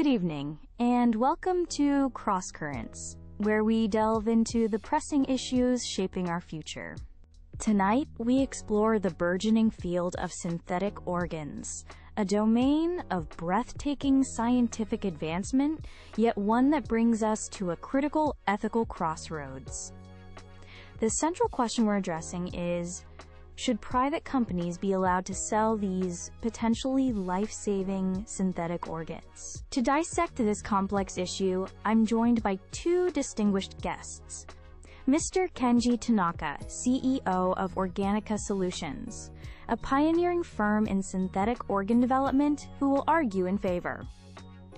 Good evening, and welcome to Cross Currents, where we delve into the pressing issues shaping our future. Tonight, we explore the burgeoning field of synthetic organs, a domain of breathtaking scientific advancement, yet one that brings us to a critical ethical crossroads. The central question we're addressing is, should private companies be allowed to sell these potentially life-saving synthetic organs? To dissect this complex issue, I'm joined by two distinguished guests. Mr. Kenji Tanaka, CEO of Organica Solutions, a pioneering firm in synthetic organ development who will argue in favor,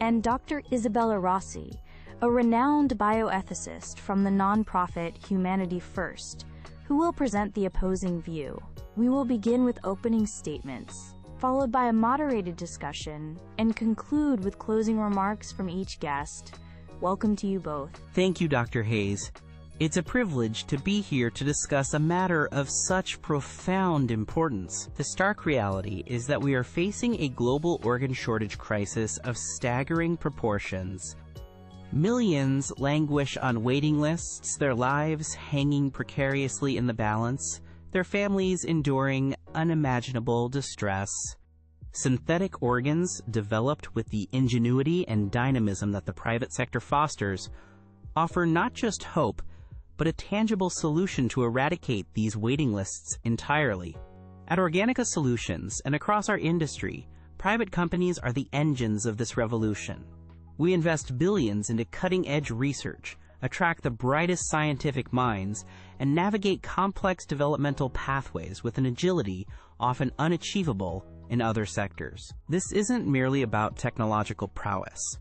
and Dr. Isabella Rossi, a renowned bioethicist from the nonprofit Humanity First, who will present the opposing view. We will begin with opening statements, followed by a moderated discussion, and conclude with closing remarks from each guest. Welcome to you both. Thank you, Dr. Hayes. It's a privilege to be here to discuss a matter of such profound importance. The stark reality is that we are facing a global organ shortage crisis of staggering proportions. Millions languish on waiting lists, their lives hanging precariously in the balance, their families enduring unimaginable distress. Synthetic organs, developed with the ingenuity and dynamism that the private sector fosters, offer not just hope, but a tangible solution to eradicate these waiting lists entirely. At Organica Solutions and across our industry, private companies are the engines of this revolution. We invest billions into cutting-edge research, attract the brightest scientific minds, and navigate complex developmental pathways with an agility often unachievable in other sectors. This isn't merely about technological prowess.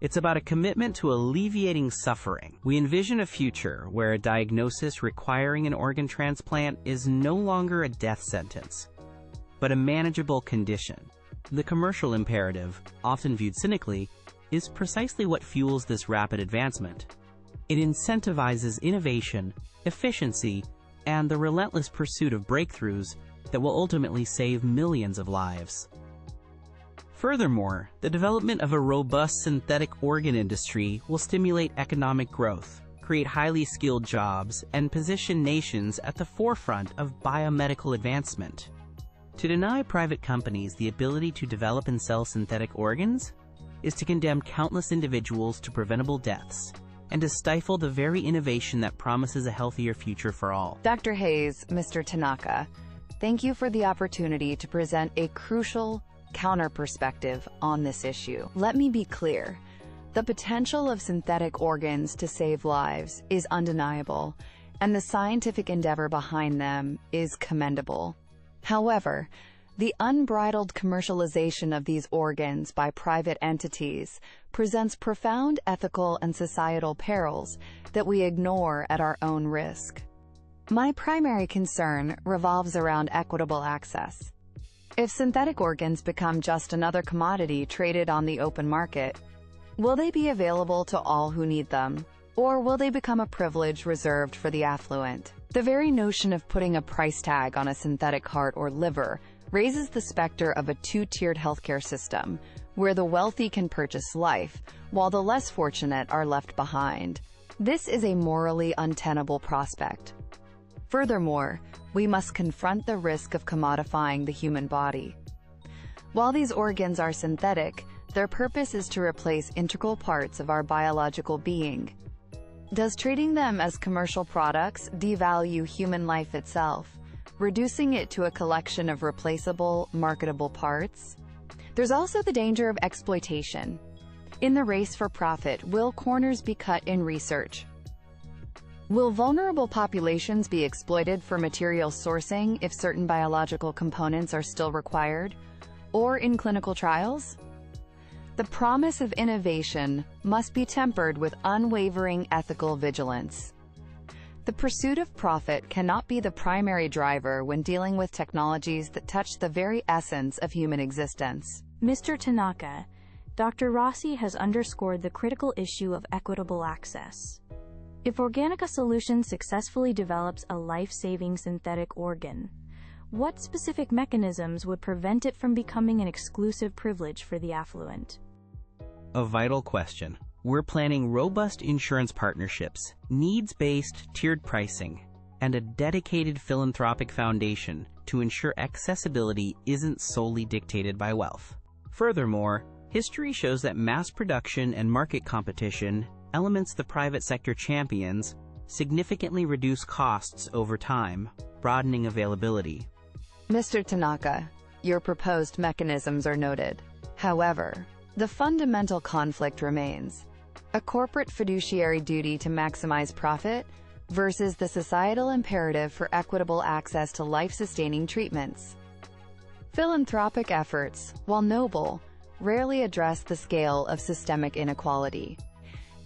It's about a commitment to alleviating suffering. We envision a future where a diagnosis requiring an organ transplant is no longer a death sentence, but a manageable condition. The commercial imperative, often viewed cynically, is precisely what fuels this rapid advancement. It incentivizes innovation, efficiency, and the relentless pursuit of breakthroughs that will ultimately save millions of lives. Furthermore, the development of a robust synthetic organ industry will stimulate economic growth, create highly skilled jobs, and position nations at the forefront of biomedical advancement. To deny private companies the ability to develop and sell synthetic organs is to condemn countless individuals to preventable deaths, and to stifle the very innovation that promises a healthier future for all. Dr. Hayes, Mr. Tanaka, thank you for the opportunity to present a crucial counter-perspective on this issue. Let me be clear. The potential of synthetic organs to save lives is undeniable, and the scientific endeavor behind them is commendable. However, the unbridled commercialization of these organs by private entities presents profound ethical and societal perils that we ignore at our own risk. My primary concern revolves around equitable access. If synthetic organs become just another commodity traded on the open market, will they be available to all who need them, or will they become a privilege reserved for the affluent? The very notion of putting a price tag on a synthetic heart or liver raises the specter of a two-tiered healthcare system, where the wealthy can purchase life, while the less fortunate are left behind. This is a morally untenable prospect. Furthermore, we must confront the risk of commodifying the human body. While these organs are synthetic, their purpose is to replace integral parts of our biological being. Does treating them as commercial products devalue human life itself, reducing it to a collection of replaceable, marketable parts? There's also the danger of exploitation. In the race for profit, will corners be cut in research? Will vulnerable populations be exploited for material sourcing if certain biological components are still required, or in clinical trials? The promise of innovation must be tempered with unwavering ethical vigilance. The pursuit of profit cannot be the primary driver when dealing with technologies that touch the very essence of human existence. Mr. Tanaka, Dr. Rossi has underscored the critical issue of equitable access. If Organica Solutions successfully develops a life-saving synthetic organ, what specific mechanisms would prevent it from becoming an exclusive privilege for the affluent? a vital question. We're planning robust insurance partnerships, needs-based tiered pricing, and a dedicated philanthropic foundation to ensure accessibility isn't solely dictated by wealth. Furthermore, history shows that mass production and market competition, elements the private sector champions, significantly reduce costs over time, broadening availability. Mr. Tanaka, your proposed mechanisms are noted. However, the fundamental conflict remains: a corporate fiduciary duty to maximize profit versus the societal imperative for equitable access to life-sustaining treatments. Philanthropic efforts, while noble, rarely address the scale of systemic inequality,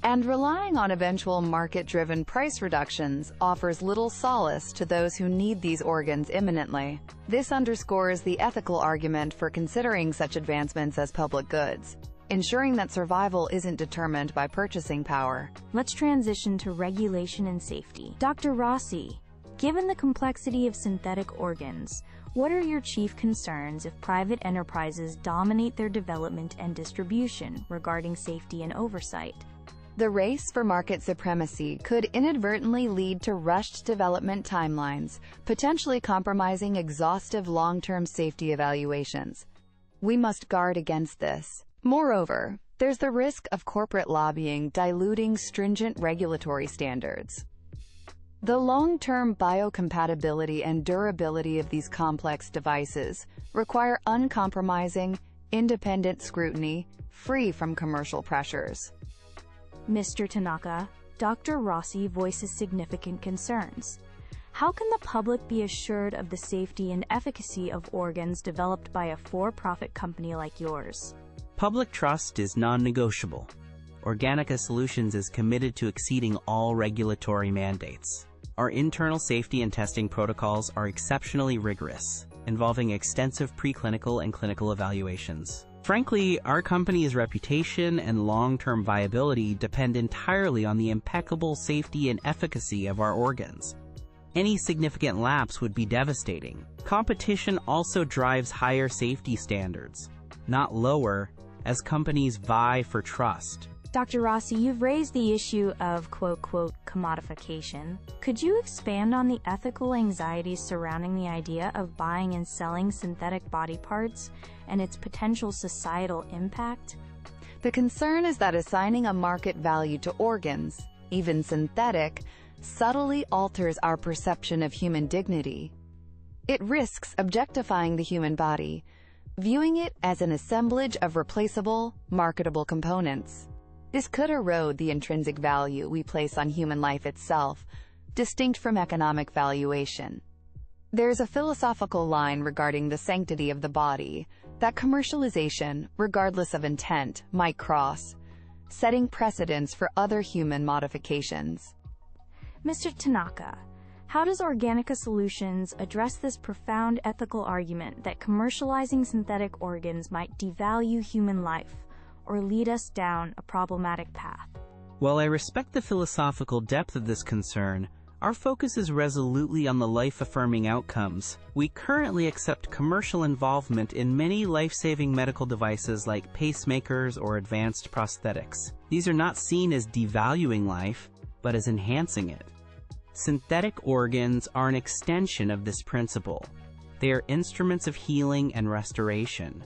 and relying on eventual market-driven price reductions offers little solace to those who need these organs imminently. This underscores the ethical argument for considering such advancements as public goods, ensuring that survival isn't determined by purchasing power. Let's transition to regulation and safety. Dr. Rossi, given the complexity of synthetic organs, what are your chief concerns if private enterprises dominate their development and distribution regarding safety and oversight? The race for market supremacy could inadvertently lead to rushed development timelines, potentially compromising exhaustive long-term safety evaluations. We must guard against this. Moreover, there's the risk of corporate lobbying diluting stringent regulatory standards. The long-term biocompatibility and durability of these complex devices require uncompromising, independent scrutiny, free from commercial pressures. Mr. Tanaka, Dr. Rossi voices significant concerns. How can the public be assured of the safety and efficacy of organs developed by a for-profit company like yours? Public trust is non-negotiable. Organica Solutions is committed to exceeding all regulatory mandates. Our internal safety and testing protocols are exceptionally rigorous, involving extensive preclinical and clinical evaluations. Frankly, our company's reputation and long-term viability depend entirely on the impeccable safety and efficacy of our organs. Any significant lapse would be devastating. Competition also drives higher safety standards, not lower, as companies vie for trust. Dr. Rossi, you've raised the issue of quote-quote commodification. Could you expand on the ethical anxieties surrounding the idea of buying and selling synthetic body parts and its potential societal impact? The concern is that assigning a market value to organs, even synthetic, subtly alters our perception of human dignity. It risks objectifying the human body, viewing it as an assemblage of replaceable, marketable components. This could erode the intrinsic value we place on human life itself, distinct from economic valuation. There's a philosophical line regarding the sanctity of the body that commercialization, regardless of intent, might cross, setting precedents for other human modifications. Mr. Tanaka, how does Organica Solutions address this profound ethical argument that commercializing synthetic organs might devalue human life or lead us down a problematic path? While I respect the philosophical depth of this concern, our focus is resolutely on the life-affirming outcomes. We currently accept commercial involvement in many life-saving medical devices like pacemakers or advanced prosthetics. These are not seen as devaluing life, but as enhancing it. Synthetic organs are an extension of this principle. They are instruments of healing and restoration,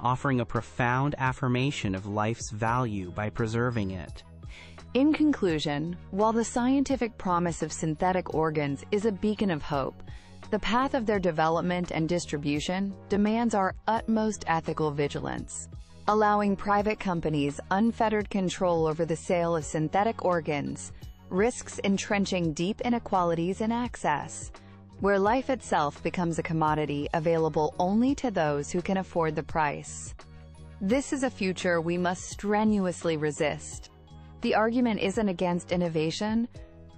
offering a profound affirmation of life's value by preserving it. In conclusion, while the scientific promise of synthetic organs is a beacon of hope, the path of their development and distribution demands our utmost ethical vigilance. Allowing private companies unfettered control over the sale of synthetic organs risks entrenching deep inequalities in access, where life itself becomes a commodity available only to those who can afford the price. This is a future we must strenuously resist. The argument isn't against innovation,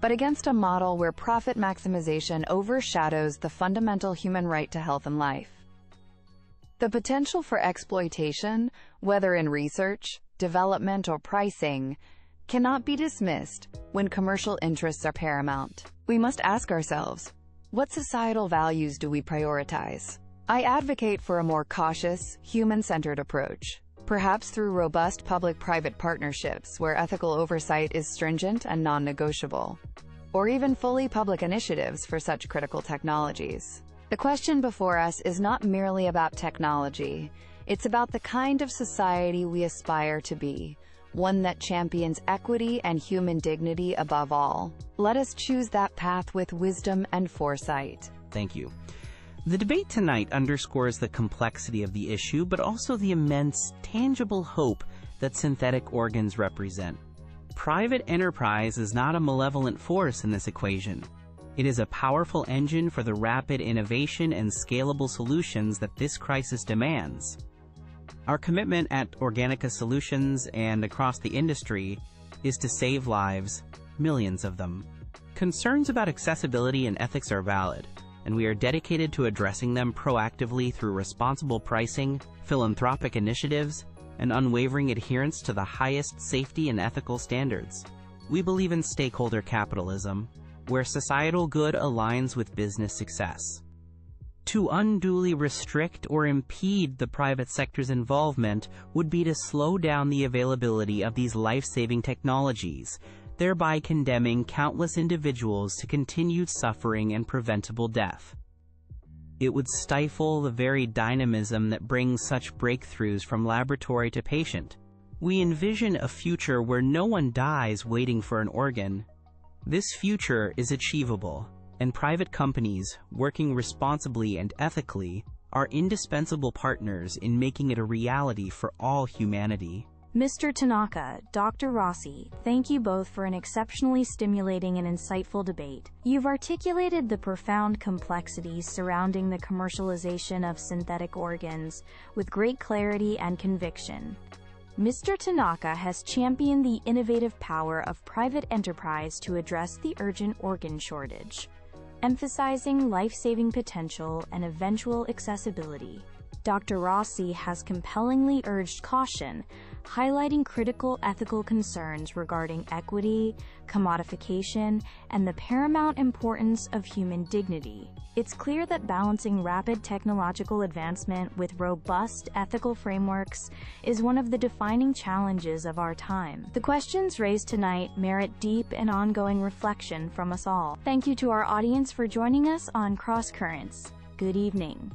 but against a model where profit maximization overshadows the fundamental human right to health and life. The potential for exploitation, whether in research, development, or pricing, cannot be dismissed when commercial interests are paramount. We must ask ourselves, what societal values do we prioritize? I advocate for a more cautious, human-centered approach. perhaps through robust public-private partnerships where ethical oversight is stringent and non-negotiable, or even fully public initiatives for such critical technologies. The question before us is not merely about technology, it's about the kind of society we aspire to be, one that champions equity and human dignity above all. Let us choose that path with wisdom and foresight. Thank you. The debate tonight underscores the complexity of the issue, but also the immense, tangible hope that synthetic organs represent. Private enterprise is not a malevolent force in this equation. It is a powerful engine for the rapid innovation and scalable solutions that this crisis demands. Our commitment at Organica Solutions and across the industry is to save lives, millions of them. Concerns about accessibility and ethics are valid, and we are dedicated to addressing them proactively through responsible pricing, philanthropic initiatives, and unwavering adherence to the highest safety and ethical standards. We believe in stakeholder capitalism, where societal good aligns with business success. To unduly restrict or impede the private sector's involvement would be to slow down the availability of these life-saving technologies, thereby condemning countless individuals to continued suffering and preventable death. It would stifle the very dynamism that brings such breakthroughs from laboratory to patient. We envision a future where no one dies waiting for an organ. This future is achievable, and private companies, working responsibly and ethically, are indispensable partners in making it a reality for all humanity. Mr. Tanaka, Dr. Rossi, thank you both for an exceptionally stimulating and insightful debate. You've articulated the profound complexities surrounding the commercialization of synthetic organs with great clarity and conviction. Mr. Tanaka has championed the innovative power of private enterprise to address the urgent organ shortage, emphasizing life-saving potential and eventual accessibility. Dr. Rossi has compellingly urged caution, highlighting critical ethical concerns regarding equity, commodification, and the paramount importance of human dignity. It's clear that balancing rapid technological advancement with robust ethical frameworks is one of the defining challenges of our time. The questions raised tonight merit deep and ongoing reflection from us all. Thank you to our audience for joining us on Cross Currents. Good evening.